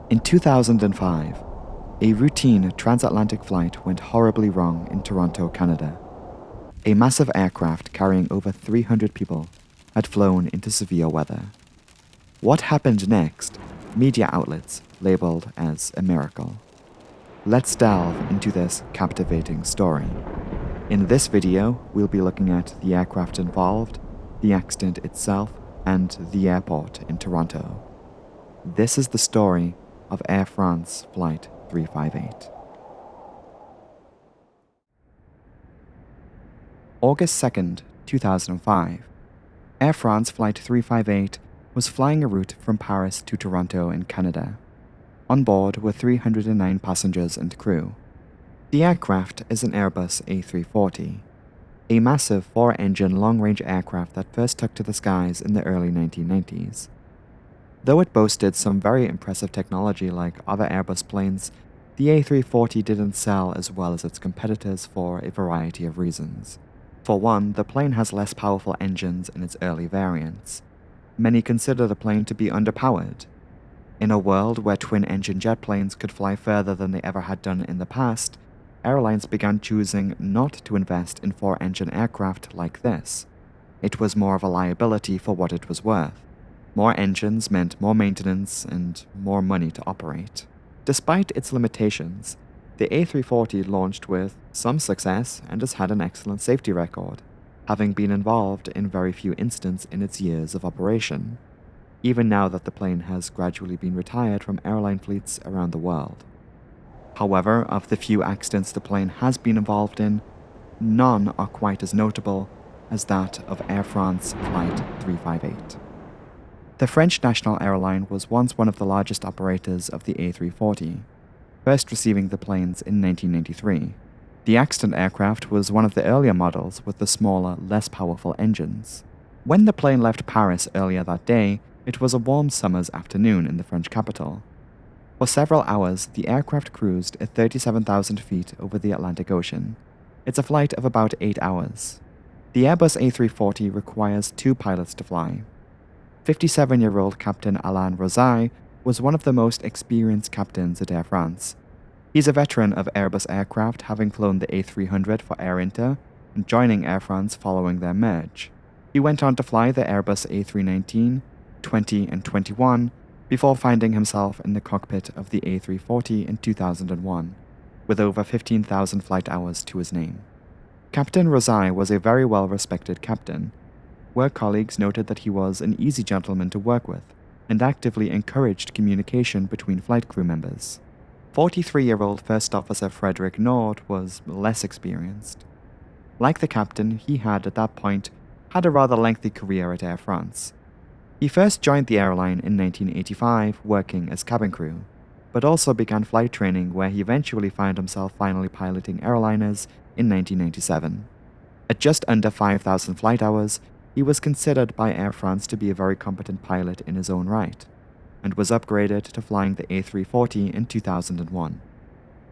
In 2005, a routine transatlantic flight went horribly wrong in Toronto, Canada. A massive aircraft carrying over 300 people had flown into severe weather. What happened next, media outlets labeled as a miracle. Let's delve into this captivating story. In this video, we'll be looking at the aircraft involved, the accident itself, and the airport in Toronto. This is the story of Air France Flight 358. August 2nd, 2005. Air France Flight 358 was flying a route from Paris to Toronto in Canada. On board were 309 passengers and crew. The aircraft is an Airbus A340, a massive 4-engine long-range aircraft that first took to the skies in the early 1990s. Though it boasted some very impressive technology like other Airbus planes, the A340 didn't sell as well as its competitors for a variety of reasons. For one, the plane has less powerful engines in its early variants. Many consider the plane to be underpowered. In a world where twin-engine jet planes could fly further than they ever had done in the past, airlines began choosing not to invest in 4-engine aircraft like this. It was more of a liability for what it was worth. More engines meant more maintenance and more money to operate. Despite its limitations, the A340 launched with some success and has had an excellent safety record, having been involved in very few incidents in its years of operation, even now that the plane has gradually been retired from airline fleets around the world. However, of the few accidents the plane has been involved in, none are quite as notable as that of Air France Flight 358. The French national airline was once one of the largest operators of the A340, first receiving the planes in 1993. The accident aircraft was one of the earlier models with the smaller, less powerful engines. When the plane left Paris earlier that day, it was a warm summer's afternoon in the French capital. For several hours, the aircraft cruised at 37,000 feet over the Atlantic Ocean. It's a flight of about 8 hours. The Airbus A340 requires 2 pilots to fly. 57-year-old Captain Alain Rosay was one of the most experienced captains at Air France. He's a veteran of Airbus aircraft, having flown the A300 for Air Inter and joining Air France following their merge. He went on to fly the Airbus A319, 20 and 21 before finding himself in the cockpit of the A340 in 2001, with over 15,000 flight hours to his name. Captain Rosay was a very well-respected captain. Work colleagues noted that he was an easy gentleman to work with and actively encouraged communication between flight crew members. 43-year-old First Officer Frederick Nord was less experienced. Like the captain, he had, at that point, had a rather lengthy career at Air France. He first joined the airline in 1985 working as cabin crew, but also began flight training where he eventually found himself finally piloting airliners in 1997. At just under 5,000 flight hours, he was considered by Air France to be a very competent pilot in his own right, and was upgraded to flying the A340 in 2001.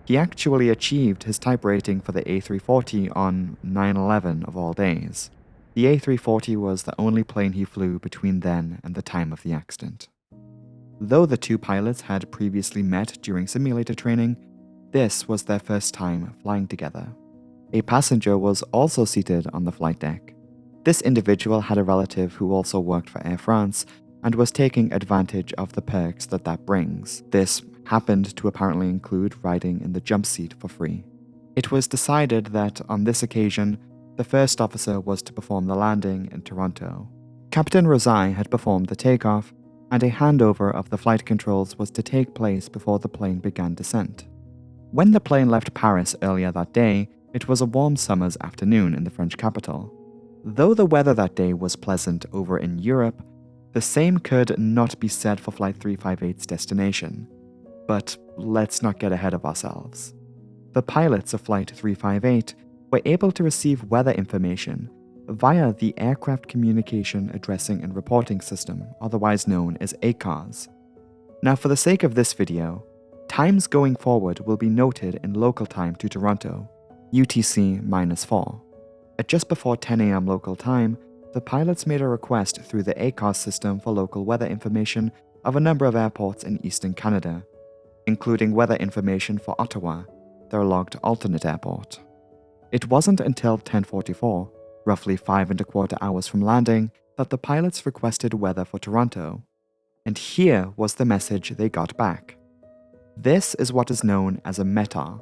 He actually achieved his type rating for the A340 on 9/11 of all days. The A340 was the only plane he flew between then and the time of the accident. Though the 2 pilots had previously met during simulator training, this was their first time flying together. A passenger was also seated on the flight deck. This individual had a relative who also worked for Air France and was taking advantage of the perks that brings. This happened to apparently include riding in the jump seat for free. It was decided that on this occasion, the first officer was to perform the landing in Toronto. Captain Rosay had performed the takeoff, and a handover of the flight controls was to take place before the plane began descent. When the plane left Paris earlier that day, it was a warm summer's afternoon in the French capital. Though the weather that day was pleasant over in Europe, the same could not be said for Flight 358's destination. But let's not get ahead of ourselves. The pilots of Flight 358 were able to receive weather information via the Aircraft Communication Addressing and Reporting System, otherwise known as ACARS. Now, for the sake of this video, times going forward will be noted in local time to Toronto, UTC-4. At just before 10 a.m. local time, the pilots made a request through the ACARS system for local weather information of a number of airports in eastern Canada, including weather information for Ottawa, their logged alternate airport. It wasn't until 10:44, roughly 5¼ hours from landing, that the pilots requested weather for Toronto. And here was the message they got back. This is what is known as a METAR,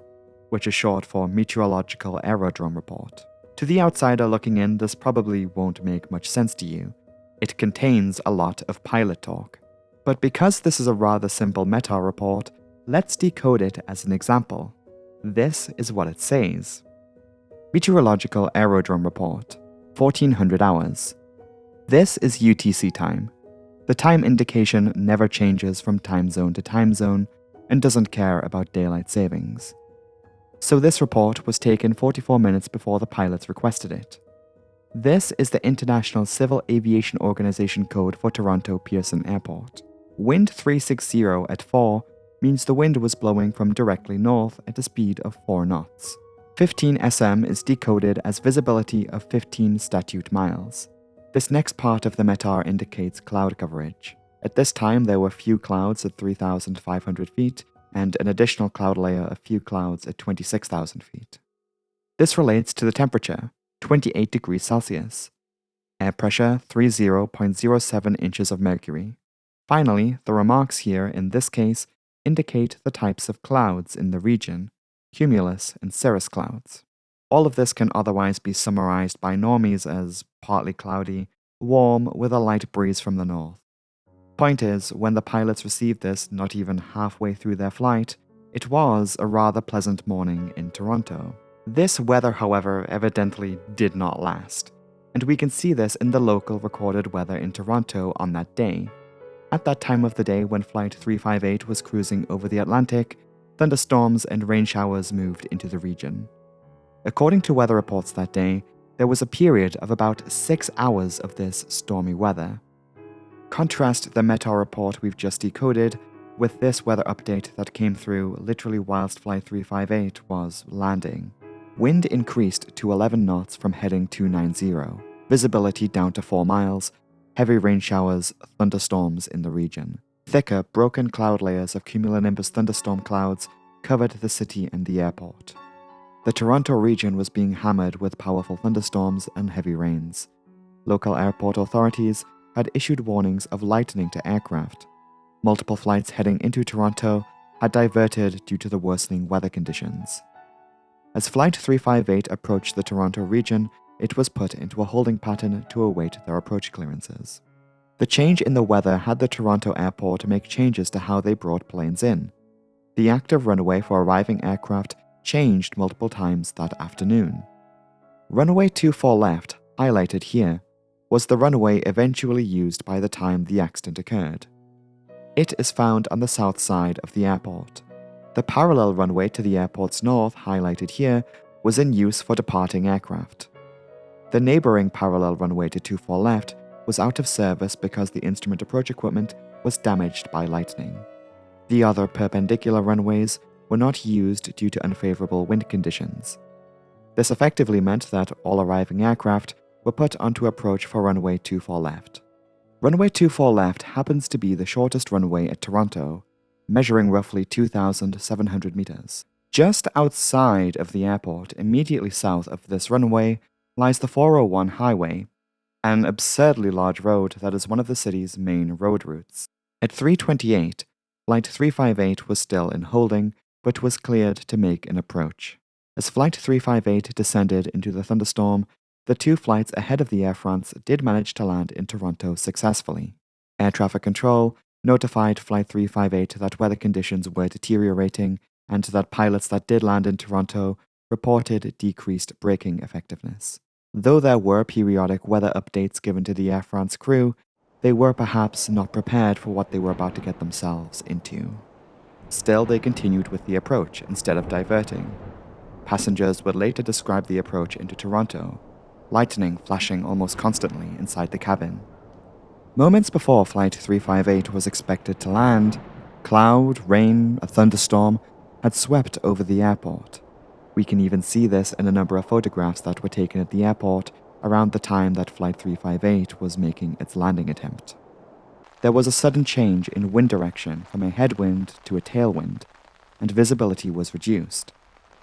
which is short for Meteorological Aerodrome Report. To the outsider looking in, this probably won't make much sense to you. It contains a lot of pilot talk. But because this is a rather simple METAR report, let's decode it as an example. This is what it says. Meteorological Aerodrome Report, 1400 hours. This is UTC time. The time indication never changes from time zone to time zone and doesn't care about daylight savings. So this report was taken 44 minutes before the pilots requested it. This is the International Civil Aviation Organization code for Toronto Pearson Airport. Wind 360 at 4 means the wind was blowing from directly north at a speed of 4 knots. 15 SM is decoded as visibility of 15 statute miles. This next part of the METAR indicates cloud coverage. At this time, there were few clouds at 3,500 feet and an additional cloud layer of few clouds at 26,000 feet. This relates to the temperature, 28 degrees Celsius. Air pressure, 30.07 inches of mercury. Finally, the remarks here in this case indicate the types of clouds in the region, cumulus and cirrus clouds. All of this can otherwise be summarized by normies as partly cloudy, warm with a light breeze from the north. Point is, when the pilots received this not even halfway through their flight, it was a rather pleasant morning in Toronto. This weather, however, evidently did not last, and we can see this in the local recorded weather in Toronto on that day. At that time of the day when Flight 358 was cruising over the Atlantic, thunderstorms and rain showers moved into the region. According to weather reports that day, there was a period of about 6 hours of this stormy weather. Contrast the METAR report we've just decoded with this weather update that came through literally whilst Flight 358 was landing. Wind increased to 11 knots from heading 290, visibility down to 4 miles, heavy rain showers, thunderstorms in the region. Thicker, broken cloud layers of cumulonimbus thunderstorm clouds covered the city and the airport. The Toronto region was being hammered with powerful thunderstorms and heavy rains. Local airport authorities had issued warnings of lightning to aircraft. Multiple flights heading into Toronto had diverted due to the worsening weather conditions. As Flight 358 approached the Toronto region, it was put into a holding pattern to await their approach clearances. The change in the weather had the Toronto airport make changes to how they brought planes in. The active runway for arriving aircraft changed multiple times that afternoon. Runway 24 left, highlighted here, was the runway eventually used by the time the accident occurred. It is found on the south side of the airport. The parallel runway to the airport's north, highlighted here, was in use for departing aircraft. The neighboring parallel runway to 24 left was out of service because the instrument approach equipment was damaged by lightning. The other perpendicular runways were not used due to unfavorable wind conditions. This effectively meant that all arriving aircraft were put onto approach for runway 24 left. Runway 24 left happens to be the shortest runway at Toronto, measuring roughly 2,700 meters. Just outside of the airport, immediately south of this runway, lies the 401 highway, an absurdly large road that is one of the city's main road routes. At 3:28, Flight 358 was still in holding, but was cleared to make an approach. As Flight 358 descended into the thunderstorm, the two flights ahead of the Air France did manage to land in Toronto successfully. Air traffic control notified Flight 358 that weather conditions were deteriorating and that pilots that did land in Toronto reported decreased braking effectiveness. Though there were periodic weather updates given to the Air France crew, they were perhaps not prepared for what they were about to get themselves into. Still, they continued with the approach instead of diverting. Passengers would later describe the approach into Toronto, lightning flashing almost constantly inside the cabin. Moments before Flight 358 was expected to land, cloud, rain, a thunderstorm had swept over the airport. We can even see this in a number of photographs that were taken at the airport around the time that Flight 358 was making its landing attempt. There was a sudden change in wind direction from a headwind to a tailwind, and visibility was reduced.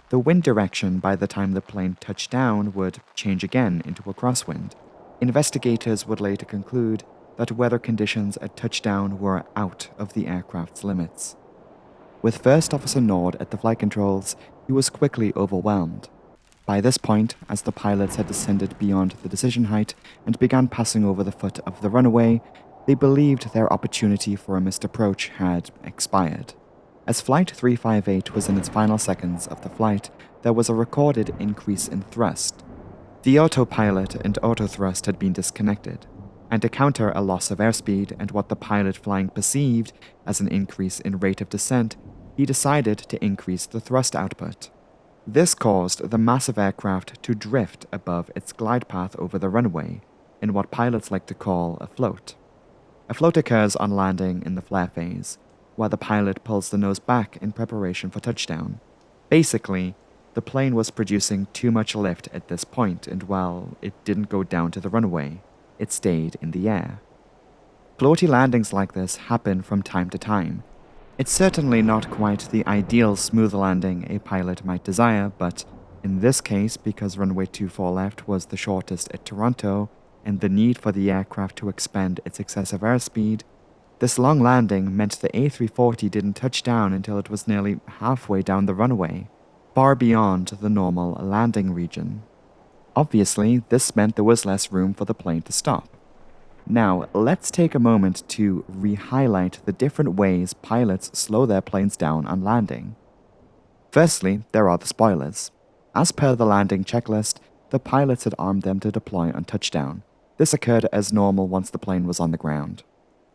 The wind direction by the time the plane touched down would change again into a crosswind. Investigators would later conclude that weather conditions at touchdown were out of the aircraft's limits. With First Officer Nord at the flight controls, he was quickly overwhelmed. By this point, as the pilots had descended beyond the decision height and began passing over the foot of the runway, they believed their opportunity for a missed approach had expired. As Flight 358 was in its final seconds of the flight, there was a recorded increase in thrust. The autopilot and autothrust had been disconnected, and to counter a loss of airspeed and what the pilot flying perceived as an increase in rate of descent, he decided to increase the thrust output. This caused the massive aircraft to drift above its glide path over the runway, in what pilots like to call a float. A float occurs on landing in the flare phase, while the pilot pulls the nose back in preparation for touchdown. Basically, the plane was producing too much lift at this point, and while it didn't go down to the runway, it stayed in the air. Floaty landings like this happen from time to time. It's certainly not quite the ideal smooth landing a pilot might desire, but in this case, because runway 24 left was the shortest at Toronto, and the need for the aircraft to expend its excessive airspeed, this long landing meant the A340 didn't touch down until it was nearly halfway down the runway, far beyond the normal landing region. Obviously, this meant there was less room for the plane to stop. Now, let's take a moment to re-highlight the different ways pilots slow their planes down on landing. Firstly, there are the spoilers. As per the landing checklist, the pilots had armed them to deploy on touchdown. This occurred as normal once the plane was on the ground.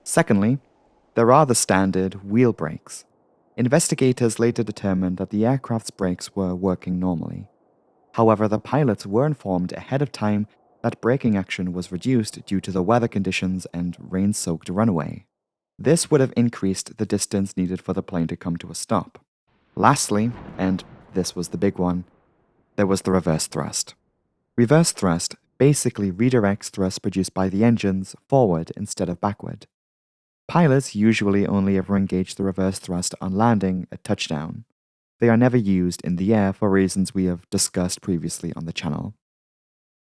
Secondly, there are the standard wheel brakes. Investigators later determined that the aircraft's brakes were working normally. However, the pilots were informed ahead of time that braking action was reduced due to the weather conditions and rain-soaked runway. This would have increased the distance needed for the plane to come to a stop. Lastly, and this was the big one, there was the reverse thrust. Reverse thrust basically redirects thrust produced by the engines forward instead of backward. Pilots usually only ever engage the reverse thrust on landing at touchdown. They are never used in the air for reasons we have discussed previously on the channel.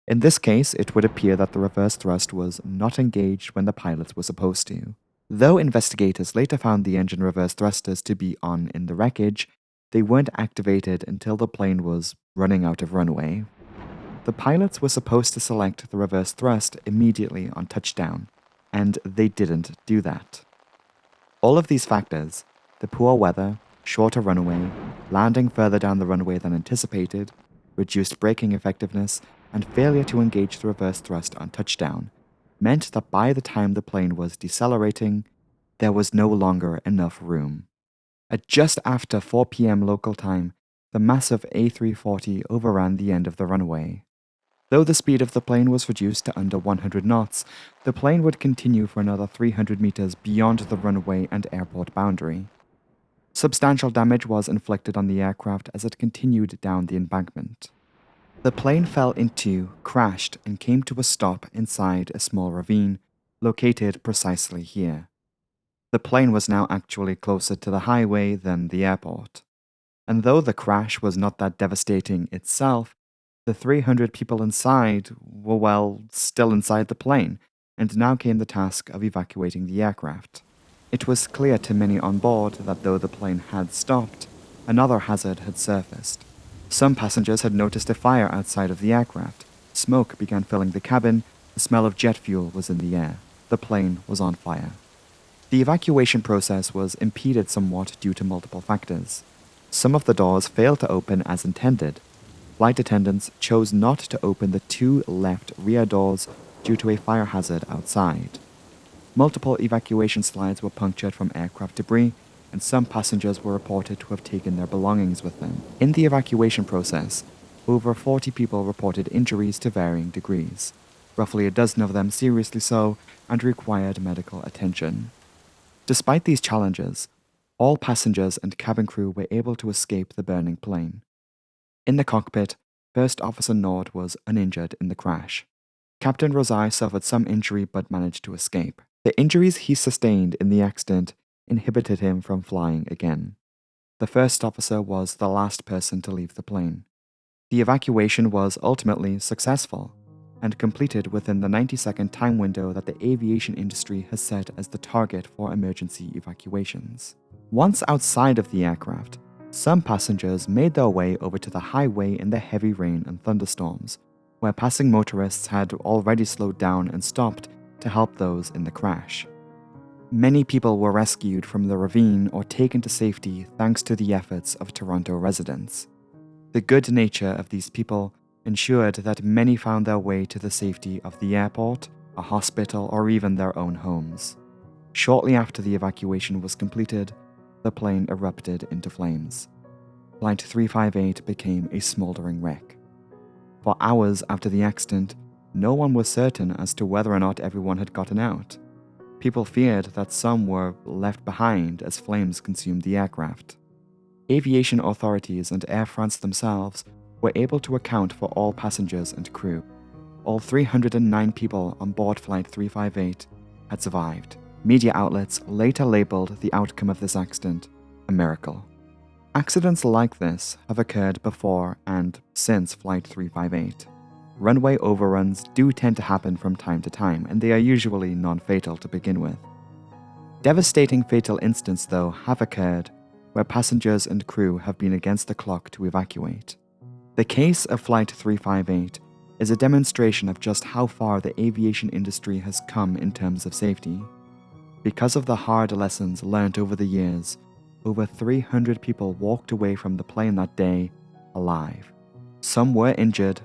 In this case, it would appear that the reverse thrust was not engaged when the pilots were supposed to. Though investigators later found the engine reverse thrusters to be on in the wreckage, they weren't activated until the plane was running out of runway. The pilots were supposed to select the reverse thrust immediately on touchdown, and they didn't do that. All of these factors, the poor weather, shorter runway, landing further down the runway than anticipated, reduced braking effectiveness, and failure to engage the reverse thrust on touchdown, meant that by the time the plane was decelerating, there was no longer enough room. At just after 4 p.m. local time, the massive A340 overran the end of the runway. Though the speed of the plane was reduced to under 100 knots, the plane would continue for another 300 meters beyond the runway and airport boundary. Substantial damage was inflicted on the aircraft as it continued down the embankment. The plane fell into, crashed, and came to a stop inside a small ravine, located precisely here. The plane was now actually closer to the highway than the airport. And though the crash was not that devastating itself, the 300 people inside were, well, still inside the plane, and now came the task of evacuating the aircraft. It was clear to many on board that though the plane had stopped, another hazard had surfaced. Some passengers had noticed a fire outside of the aircraft. Smoke began filling the cabin, the smell of jet fuel was in the air. The plane was on fire. The evacuation process was impeded somewhat due to multiple factors. Some of the doors failed to open as intended. Flight attendants chose not to open the 2 left rear doors due to a fire hazard outside. Multiple evacuation slides were punctured from aircraft debris, and some passengers were reported to have taken their belongings with them. In the evacuation process, over 40 people reported injuries to varying degrees, roughly a dozen of them seriously so and required medical attention. Despite these challenges, all passengers and cabin crew were able to escape the burning plane. In the cockpit, First Officer Nord was uninjured in the crash. Captain Rosai suffered some injury but managed to escape. The injuries he sustained in the accident inhibited him from flying again. The first officer was the last person to leave the plane. The evacuation was ultimately successful and completed within the 90-second time window that the aviation industry has set as the target for emergency evacuations. Once outside of the aircraft, some passengers made their way over to the highway in the heavy rain and thunderstorms, where passing motorists had already slowed down and stopped to help those in the crash. Many people were rescued from the ravine or taken to safety thanks to the efforts of Toronto residents. The good nature of these people ensured that many found their way to the safety of the airport, a hospital, or even their own homes. Shortly after the evacuation was completed, the plane erupted into flames. Flight 358 became a smoldering wreck. For hours after the accident, no one was certain as to whether or not everyone had gotten out. People feared that some were left behind as flames consumed the aircraft. Aviation authorities and Air France themselves were able to account for all passengers and crew. All 309 people on board Flight 358 had survived. Media outlets later labeled the outcome of this accident a miracle. Accidents like this have occurred before and since Flight 358. Runway overruns do tend to happen from time to time, and they are usually non-fatal to begin with. Devastating fatal incidents, though, have occurred where passengers and crew have been against the clock to evacuate. The case of Flight 358 is a demonstration of just how far the aviation industry has come in terms of safety. Because of the hard lessons learned over the years, over 300 people walked away from the plane that day alive. Some were injured,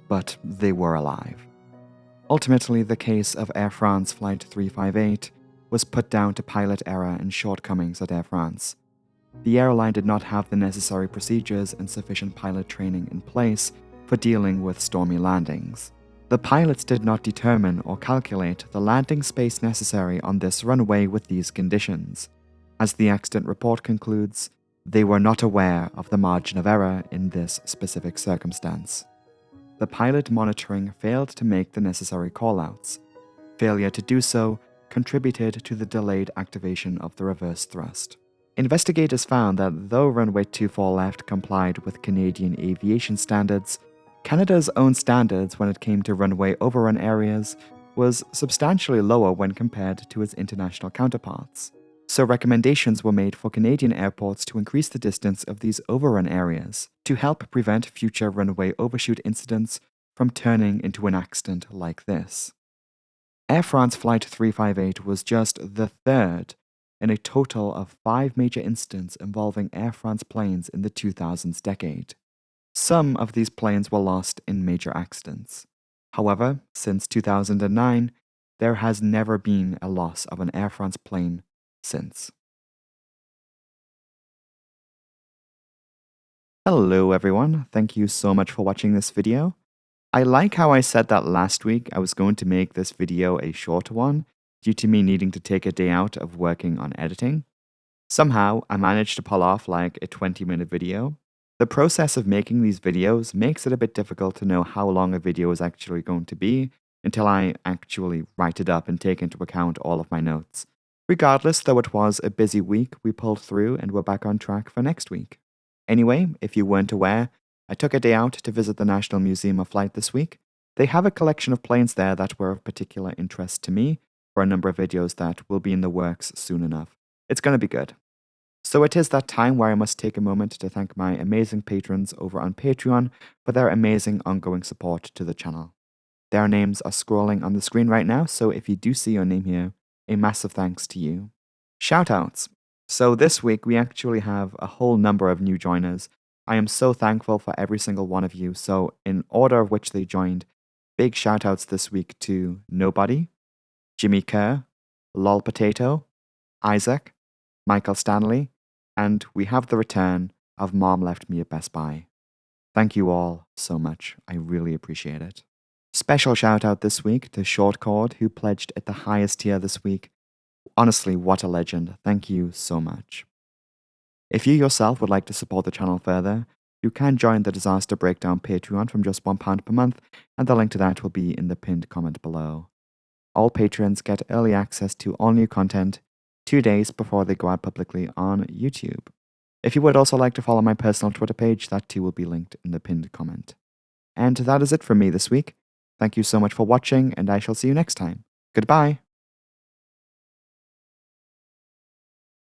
but they were alive. Ultimately, the case of Air France Flight 358 was put down to pilot error and shortcomings at Air France. The airline did not have the necessary procedures and sufficient pilot training in place for dealing with stormy landings. The pilots did not determine or calculate the landing space necessary on this runway with these conditions. As the accident report concludes, they were not aware of the margin of error in this specific circumstance. The pilot monitoring failed to make the necessary callouts. Failure to do so contributed to the delayed activation of the reverse thrust. Investigators found that though runway 24 left complied with Canadian aviation standards, Canada's own standards when it came to runway overrun areas was substantially lower when compared to its international counterparts. So recommendations were made for Canadian airports to increase the distance of these overrun areas to help prevent future runway overshoot incidents from turning into an accident like this. Air France Flight 358 was just the third in a total of 5 major incidents involving Air France planes in the 2000s decade. Some of these planes were lost in major accidents. However, since 2009, there has never been a loss of an Air France plane since. Hello everyone, thank you so much for watching this video. I like how I said that last week I was going to make this video a shorter one due to me needing to take a day out of working on editing. Somehow, I managed to pull off like a 20-minute video. The process of making these videos makes it a bit difficult to know how long a video is actually going to be until I actually write it up and take into account all of my notes. Regardless, though it was a busy week, we pulled through and we're back on track for next week. Anyway, if you weren't aware, I took a day out to visit the National Museum of Flight this week. They have a collection of planes there that were of particular interest to me for a number of videos that will be in the works soon enough. It's going to be good. So it is that time where I must take a moment to thank my amazing patrons over on Patreon for their amazing ongoing support to the channel. Their names are scrolling on the screen right now, so if you do see your name here, a massive thanks to you. Shoutouts. So this week we actually have a whole number of new joiners. I am so thankful for every single one of you. So in order of which they joined, big shoutouts this week to Nobody, Jimmy Kerr, Lol Potato, Isaac, Michael Stanley, and we have the return of Mom Left Me at Best Buy. Thank you all so much. I really appreciate it. Special shout out this week to Shortcord, who pledged at the highest tier this week. Honestly, what a legend. Thank you so much. If you yourself would like to support the channel further, you can join the Disaster Breakdown Patreon from just £1 per month, and the link to that will be in the pinned comment below. All patrons get early access to all new content 2 days before they go out publicly on YouTube. If you would also like to follow my personal Twitter page, that too will be linked in the pinned comment. And that is it from me this week. Thank you so much for watching, and I shall see you next time. Goodbye!